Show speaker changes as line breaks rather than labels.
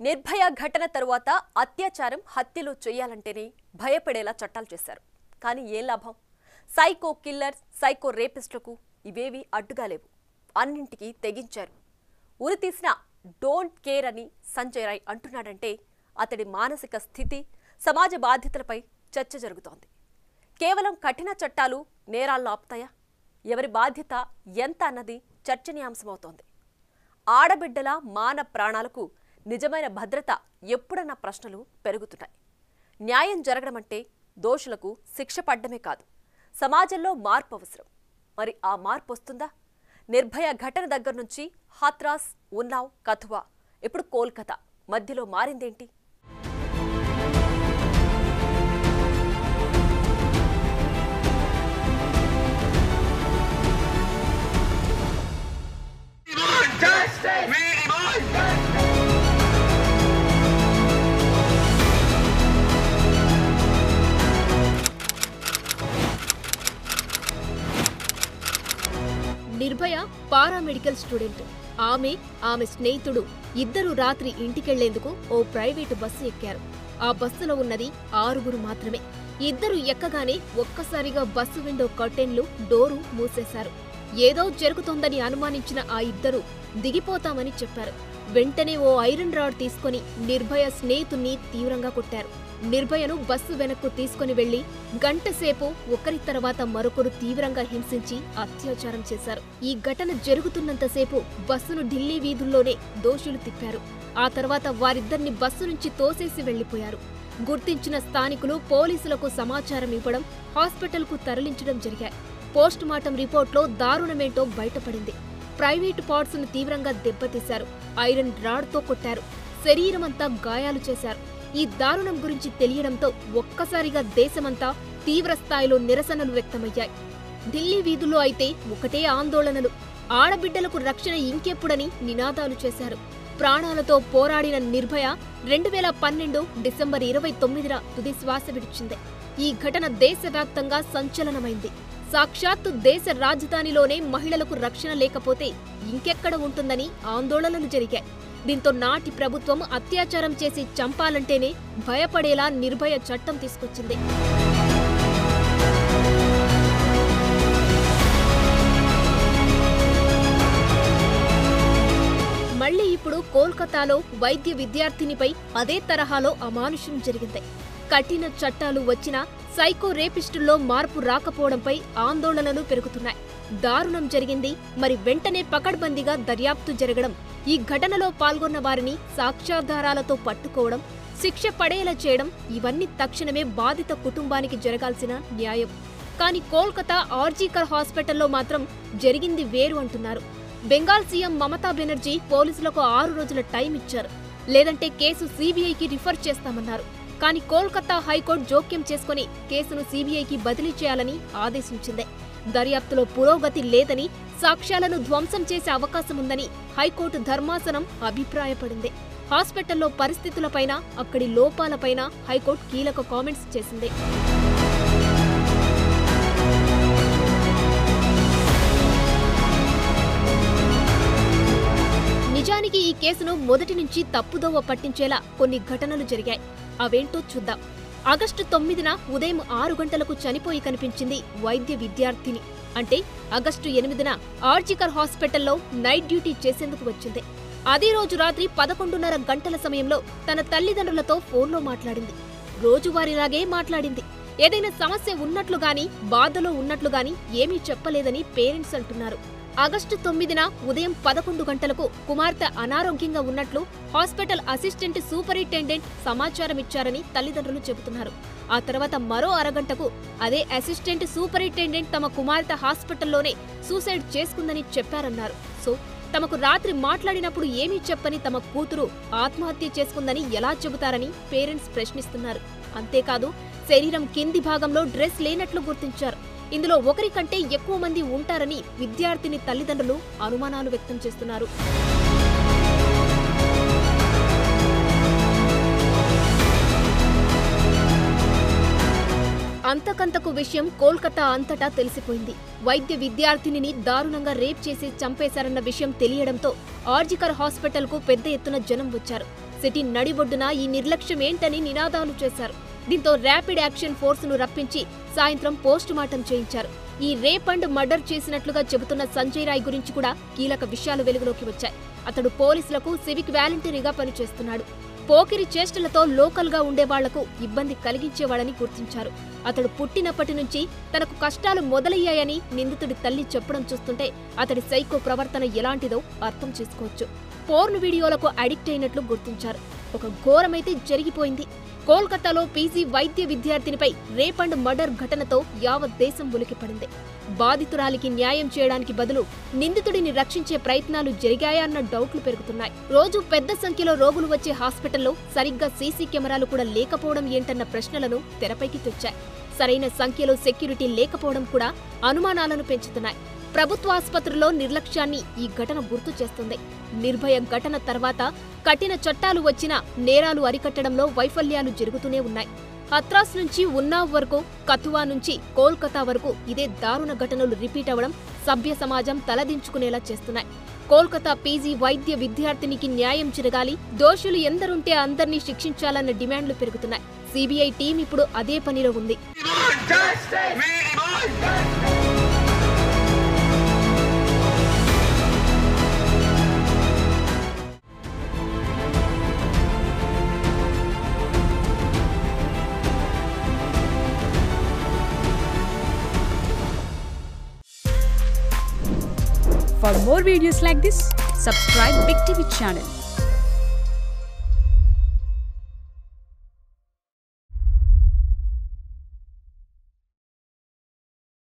నిర్భయ ఘటన తరువాత అత్యాచారం హత్యలు చేయాలంటేనే భయపడేలా చట్టాలు చేశారు. కానీ ఏం లాభం? సైకో కిల్లర్, సైకో రేపిస్టులకు ఇవేవి అడ్డుగా లేవు. అన్నింటికి తెగించారు. ఉరి తీసిన డోంట్ కేర్ అని సంజయ్ రాయ్ అంటున్నాడంటే అతడి మానసిక స్థితి, సమాజ బాధ్యతలపై చర్చ జరుగుతోంది. కేవలం కఠిన చట్టాలు నేరాలను ఆపుతాయా? ఎవరి బాధ్యత ఎంత అన్నది చర్చనీయాంశమవుతోంది. ఆడబిడ్డల మాన ప్రాణాలకు నిజమైన భద్రత ఎప్పుడన్న ప్రశ్నలు పెరుగుతున్నాయి. న్యాయం జరగడమంటే దోషులకు శిక్ష పడ్డమే కాదు, సమాజంలో మార్పు అవసరం. మరి ఆ మార్పు వస్తుందా? నిర్భయ ఘటన దగ్గర నుంచి హాత్రాస్, ఉన్నావ్, కథువా, ఇప్పుడు కోల్కతా మధ్యలో మారిందేంటి?
Nirbhaya paramedical student. ఆమె స్నేహితుడు ఇద్దరు రాత్రి ఇంటికెళ్లేందుకు ఓ ప్రైవేటు బస్సు ఎక్కారు. ఆ బస్సులో ఉన్నది 6 మాత్రమే. ఇద్దరు ఎక్కగానే ఒక్కసారిగా బస్సు విండో కర్టెన్లు, డోరు మూసేశారు. ఏదో జరుగుతోందని అనుమానించిన ఆ ఇద్దరు దిగిపోతామని చెప్పారు. వెంటనే ఓ ఐరన్ రాడ్ తీసుకుని నిర్భయ స్నేహితుణ్ణి తీవ్రంగా కొట్టారు. నిర్భయను బస్సు వెనక్కు తీసుకుని వెళ్లి గంటసేపు ఒకరి తర్వాత మరొకరు తీవ్రంగా హింసించి అత్యాచారం చేశారు. ఈ ఘటన జరుగుతున్నంతసేపు బస్సును ఢిల్లీ వీధుల్లోనే దోషులు తిప్పారు. ఆ తర్వాత వారిద్దరిని బస్సు నుంచి తోసేసి వెళ్లిపోయారు. గుర్తించిన స్థానికులు పోలీసులకు సమాచారం ఇవ్వడం, హాస్పిటల్కు తరలించడం జరిగాయి. పోస్టుమార్టం రిపోర్ట్లో దారుణమేంటో బయటపడింది. ప్రైవేటు పార్ట్స్ ను తీవ్రంగా దెబ్బతీశారు. ఐరన్ రాడ్తో కొట్టారు. శరీరమంతా గాయాలు చేశారు. ఈ దారుణం గురించి తెలియడంతో ఒక్కసారిగా దేశమంతా తీవ్రస్థాయిలో నిరసనలు వ్యక్తమయ్యాయి. ఢిల్లీ వీధుల్లో అయితే ఒకటే ఆందోళనలు. ఆడబిడ్డలకు రక్షణ ఇంకెప్పుడని నినాదాలు చేశారు. ప్రాణాలతో పోరాడిన నిర్భయ 2012 డిసెంబర్ 29న తుది శ్వాస విడిచింది. ఈ ఘటన దేశవ్యాప్తంగా సంచలనమైంది. సాక్షాత్తు దేశ రాజధానిలోనే మహిళలకు రక్షణ లేకపోతే ఇంకెక్కడ ఉంటుందని ఆందోళనలు జరిగాయి. దీంతో నాటి ప్రభుత్వం అత్యాచారం చేసి చంపాలంటేనే భయపడేలా నిర్భయ చట్టం తీసుకొచ్చింది. మళ్లీ ఇప్పుడు కోల్కతాలో వైద్య విద్యార్థినిపై అదే తరహాలో అమానుషం జరిగింది. కఠిన చట్టాలు వచ్చినా సైకో రేపిస్టుల్లో మార్పు రాకపోవడంపై ఆందోళనలు పెరుగుతున్నాయి. దారుణం జరిగింది, మరి వెంటనే పకడ్బందీగా దర్యాప్తు జరగడం, ఈ ఘటనలో పాల్గొన్న వారిని సాక్ష్యాధారాలతో పట్టుకోవడం, శిక్ష పడేలా చేయడం, ఇవన్నీ తక్షణమే బాధిత కుటుంబానికి జరగాల్సిన న్యాయం. కానీ కోల్కతా ఆర్జీకర్ హాస్పిటల్లో మాత్రం జరిగింది వేరు అంటున్నారు. బెంగాల్ సీఎం మమతా బెనర్జీ పోలీసులకు 6 రోజుల టైం ఇచ్చారు. లేదంటే కేసు సీబీఐకి రిఫర్ చేస్తామన్నారు. కానీ కోల్కతా హైకోర్టు జోక్యం చేసుకుని కేసును సీబీఐకి బదిలీ చేయాలని ఆదేశించింది. దర్యాప్తులో పురోగతి లేదని, సాక్ష్యాలను ధ్వంసం చేసే అవకాశముందని హైకోర్టు ధర్మాసనం అభిప్రాయపడింది. హాస్పిటల్లో పరిస్థితులపైన, అక్కడి లోపాలపైన హైకోర్టు కీలక కామెంట్స్ చేసింది. నిజానికి ఈ కేసును మొదటి నుంచి తప్పుదోవ పట్టించేలా కొన్ని ఘటనలు జరిగాయి. అవేంటో చూద్దాం. ఆగస్టు 9న ఉదయం 6 గంటలకు చనిపోయి కనిపించింది వైద్య విద్యార్థిని. అంటే ఆగస్టు 8న ఆర్జికర్ హాస్పిటల్లో నైట్ డ్యూటీ చేసేందుకు వచ్చింది. అదే రోజు రాత్రి 11:30 గంటల సమయంలో తన తల్లిదండ్రులతో ఫోన్లో మాట్లాడింది. రోజువారీలాగే మాట్లాడింది. ఏదైనా సమస్య ఉన్నట్లుగాని, బాధలో ఉన్నట్లుగాని ఏమీ చెప్పలేదని పేరెంట్స్ అంటున్నారు. ఆగస్టు 9న ఉదయం 11 గంటలకు కుమార్తె అనారోగ్యంగా ఉన్నట్లు హాస్పిటల్ అసిస్టెంట్ సూపరింటెండెంట్ సమాచారం ఇచ్చారని తల్లిదండ్రులు చెబుతున్నారు. ఆ తర్వాత మరో అరగంటకు అదే అసిస్టెంట్ సూపరింటెండెంట్ తమ కుమార్తె హాస్పిటల్లోనే సూసైడ్ చేసుకుందని చెప్పారన్నారు. సో తమకు రాత్రి మాట్లాడినప్పుడు ఏమీ చెప్పని తమ కూతురు ఆత్మహత్య చేసుకుందని ఎలా చెబుతారని పేరెంట్స్ ప్రశ్నిస్తున్నారు. అంతేకాదు, శరీరం కింది భాగంలో డ్రెస్ లేనట్లు గుర్తించారు. ఇందులో ఒకరి కంటే ఎక్కువ మంది ఉంటారని విద్యార్థిని తల్లిదండ్రులు అనుమానాలు వ్యక్తం చేస్తున్నారు. అంతకంతకు విషయం కోల్కతా అంతటా తెలిసిపోయింది. వైద్య విద్యార్థినిని దారుణంగా రేప్ చేసి చంపేశారన్న విషయం తెలియడంతో ఆర్జికర్ హాస్పిటల్కు పెద్ద ఎత్తున జనం వచ్చారు. సిటీ నడిబొడ్డున ఈ నిర్లక్ష్యం ఏంటని నినాదాలు చేశారు. దీంతో ర్యాపిడ్ యాక్షన్ ఫోర్సును రప్పించి సాయంత్రం పోస్టుమార్టం చేయించారు. ఈ రేప్ అండ్ మర్డర్ చేసినట్లుగా చెబుతున్న సంజయ్ రాయ్ గురించి కూడా కీలక విషయాలు వెలుగులోకి వచ్చాయి. అతడు పోలీసులకు సివిక్ వాలంటీరీగా పనిచేస్తున్నాడు. పోకిరి చేష్టలతో లోకల్గా ఉండేవాళ్లకు ఇబ్బంది కలిగించేవాడని గుర్తించారు. అతడు పుట్టినప్పటి నుంచి తనకు కష్టాలు మొదలయ్యాయని నిందితుడి తల్లి చెప్పడం చూస్తుంటే అతడి సైకో ప్రవర్తన ఎలాంటిదో అర్థం చేసుకోవచ్చు. పోర్న్ వీడియోలకు అడిక్ట్ అయినట్లు గుర్తించారు. ఒక ఘోరమైతే జరిగిపోయింది. కోల్కతాలో పీజీ వైద్య విద్యార్థినిపై రేప్ అండ్ మర్డర్ ఘటనతో యావత్ దేశం ఉలికిపడింది. బాధితురాలికి న్యాయం చేయడానికి బదులు నిందితుడిని రక్షించే ప్రయత్నాలు జరిగాయా అన్న డౌట్లు పెరుగుతున్నాయి. రోజు పెద్ద సంఖ్యలో రోగులు వచ్చే హాస్పిటల్లో సరిగ్గా సీసీ కెమెరాలు కూడా లేకపోవడం ఏంటన్న ప్రశ్నలను తెరపైకి తెచ్చాయి. సరైన సంఖ్యలో సెక్యూరిటీ లేకపోవడం కూడా అనుమానాలను పెంచుతున్నాయి. ప్రభుత్వ ఆసుపత్రుల్లో నిర్లక్ష్యాన్ని ఈ ఘటన గుర్తు చేస్తుంది. నిర్భయ ఘటన తర్వాత కఠిన చట్టాలు వచ్చినా నేరాలు అరికట్టడంలో వైఫల్యాలు జరుగుతూనే ఉన్నాయి. హత్రాస్ నుంచి ఉన్నావ్ వరకు, కథువా నుంచి కోల్కతా వరకు ఇదే దారుణ ఘటనలు రిపీట్ అవ్వడం సభ్య సమాజం తలదించుకునేలా చేస్తున్నాయి. కోల్కతా పీజీ వైద్య విద్యార్థినికి న్యాయం జరగాలి, దోషులు ఎందరుంటే అందర్నీ శిక్షించాలన్న డిమాండ్లు పెరుగుతున్నాయి. సిబిఐ టీం ఇప్పుడు అదే పనిలో ఉంది.
For more videos like this, subscribe Big TV channel.